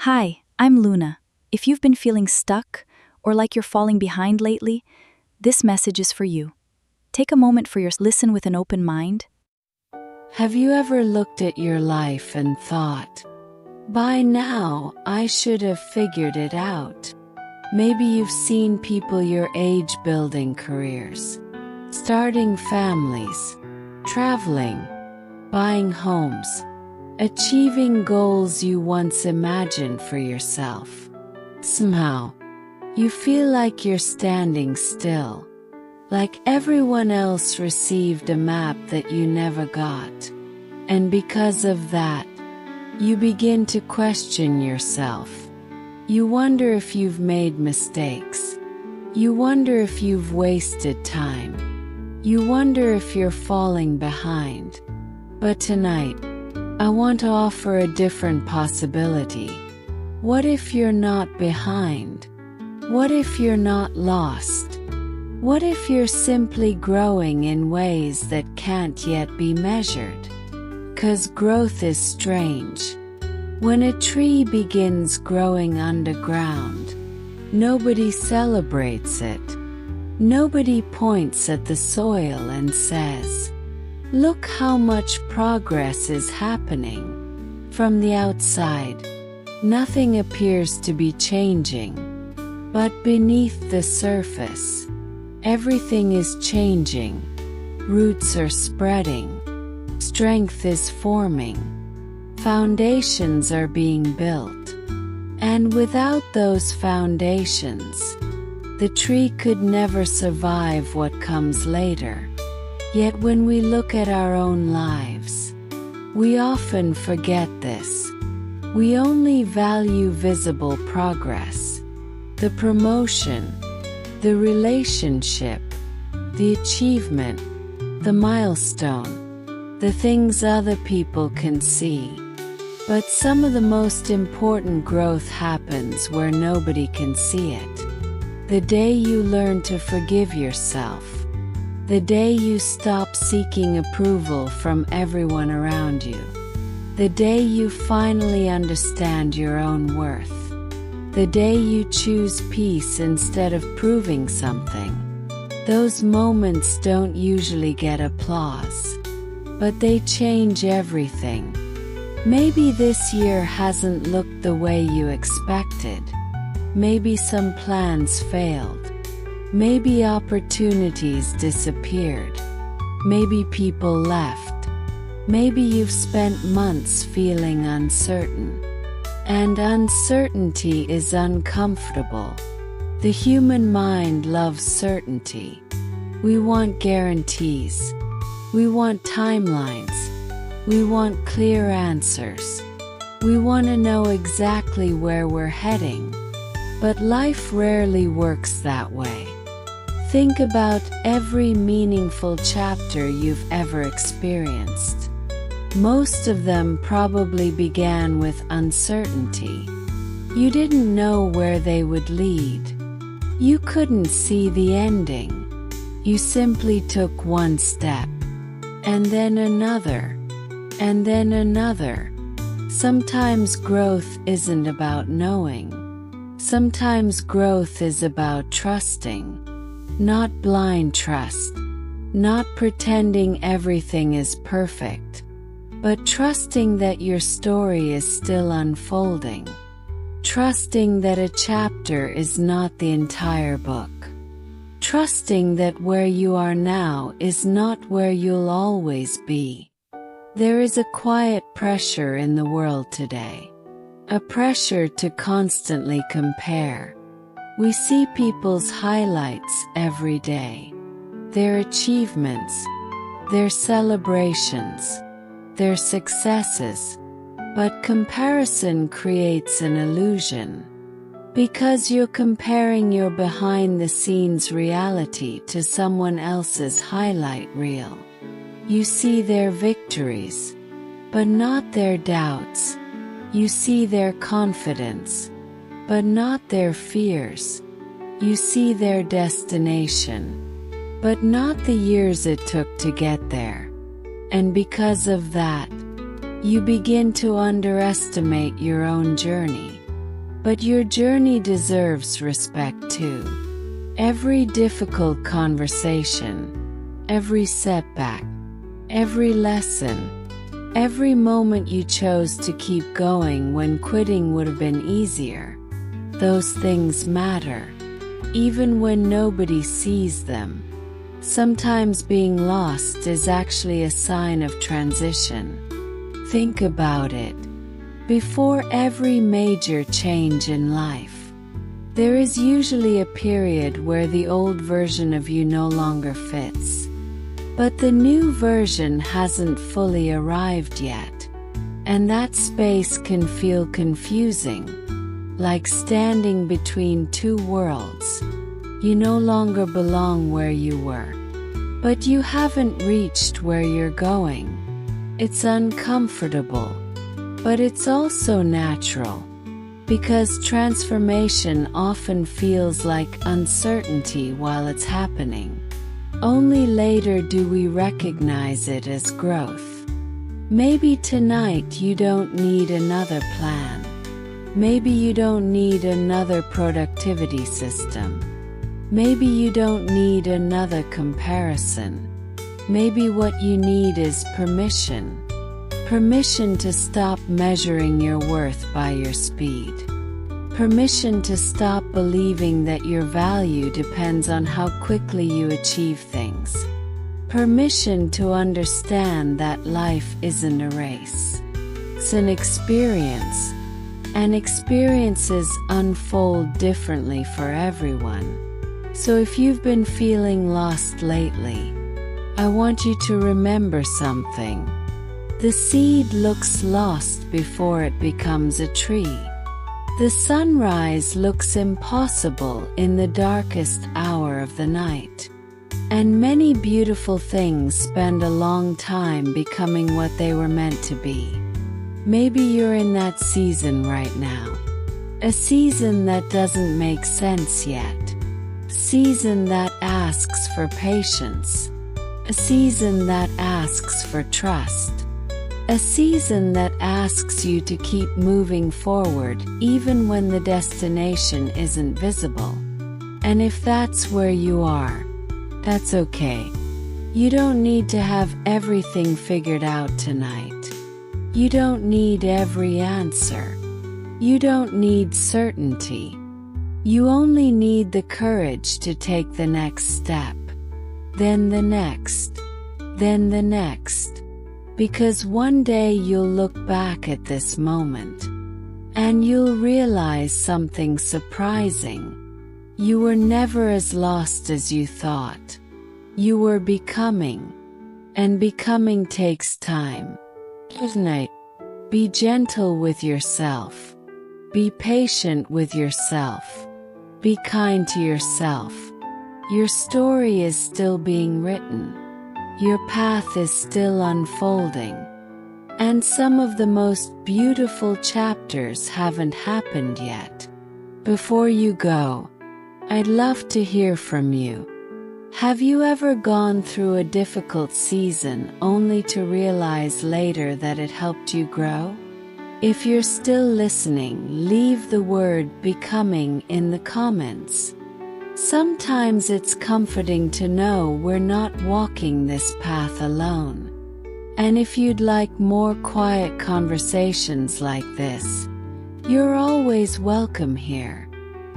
Hi, I'm Luna. If you've been feeling stuck or like you're falling behind lately, this message is for you. Take a moment for listen with an open mind. Have you ever looked at your life and thought, by now I should have figured it out? Maybe you've seen people your age building careers, starting families, traveling, buying homes, achieving goals you once imagined for yourself. Somehow, you feel like you're standing still, like everyone else received a map that you never got. And because of that, you begin to question yourself. You wonder if you've made mistakes. You wonder if you've wasted time. You wonder if you're falling behind. But tonight, I want to offer a different possibility. What if you're not behind? What if you're not lost? What if you're simply growing in ways that can't yet be measured? 'Cause growth is strange. When a tree begins growing underground, nobody celebrates it. Nobody points at the soil and says, "Look how much progress is happening." From the outside, nothing appears to be changing. But beneath the surface, everything is changing. Roots are spreading. Strength is forming. Foundations are being built. And without those foundations, the tree could never survive what comes later. Yet when we look at our own lives, we often forget this. We only value visible progress, the promotion, the relationship, the achievement, the milestone, the things other people can see. But some of the most important growth happens where nobody can see it. The day you learn to forgive yourself. The day you stop seeking approval from everyone around you. The day you finally understand your own worth. The day you choose peace instead of proving something. Those moments don't usually get applause, but they change everything. Maybe this year hasn't looked the way you expected. Maybe some plans failed. Maybe opportunities disappeared. Maybe people left. Maybe you've spent months feeling uncertain. And uncertainty is uncomfortable. The human mind loves certainty. We want guarantees. We want timelines. We want clear answers. We want to know exactly where we're heading. But life rarely works that way. Think about every meaningful chapter you've ever experienced. Most of them probably began with uncertainty. You didn't know where they would lead. You couldn't see the ending. You simply took one step, and then another, and then another. Sometimes growth isn't about knowing. Sometimes growth is about trusting. Not blind trust, not pretending everything is perfect, but trusting that your story is still unfolding. Trusting that a chapter is not the entire book. Trusting that where you are now is not where you'll always be. There is a quiet pressure in the world today. A pressure to constantly compare. We see people's highlights every day. Their achievements, their celebrations, their successes. But comparison creates an illusion. Because you're comparing your behind-the-scenes reality to someone else's highlight reel. You see their victories, but not their doubts. You see their confidence, but not their fears. You see their destination, but not the years it took to get there. And because of that, you begin to underestimate your own journey. But your journey deserves respect too. Every difficult conversation, every setback, every lesson, every moment you chose to keep going when quitting would have been easier, those things matter, even when nobody sees them. Sometimes being lost is actually a sign of transition. Think about it. Before every major change in life, there is usually a period where the old version of you no longer fits. But the new version hasn't fully arrived yet, and that space can feel confusing, like standing between two worlds. You no longer belong where you were, but you haven't reached where you're going. It's uncomfortable, but it's also natural, because transformation often feels like uncertainty while it's happening. Only later do we recognize it as growth. Maybe tonight you don't need another plan. Maybe you don't need another productivity system. Maybe you don't need another comparison. Maybe what you need is permission. Permission to stop measuring your worth by your speed. Permission to stop believing that your value depends on how quickly you achieve things. Permission to understand that life isn't a race. It's an experience, and experiences unfold differently for everyone. So if you've been feeling lost lately, I want you to remember something. The seed looks lost before it becomes a tree. The sunrise looks impossible in the darkest hour of the night. And many beautiful things spend a long time becoming what they were meant to be. Maybe you're in that season right now. A season that doesn't make sense yet. A season that asks for patience. A season that asks for trust. A season that asks you to keep moving forward even when the destination isn't visible. And if that's where you are, that's okay. You don't need to have everything figured out tonight. You don't need every answer. You don't need certainty. You only need the courage to take the next step. Then the next. Then the next. Because one day you'll look back at this moment, and you'll realize something surprising. You were never as lost as you thought. You were becoming, and becoming takes time. Tonight, be gentle with yourself. Be patient with yourself. Be kind to yourself. Your story is still being written. Your path is still unfolding. And some of the most beautiful chapters haven't happened yet. Before you go, I'd love to hear from you. Have you ever gone through a difficult season only to realize later that it helped you grow? If you're still listening, leave the word "becoming" in the comments. Sometimes it's comforting to know we're not walking this path alone. And if you'd like more quiet conversations like this, you're always welcome here.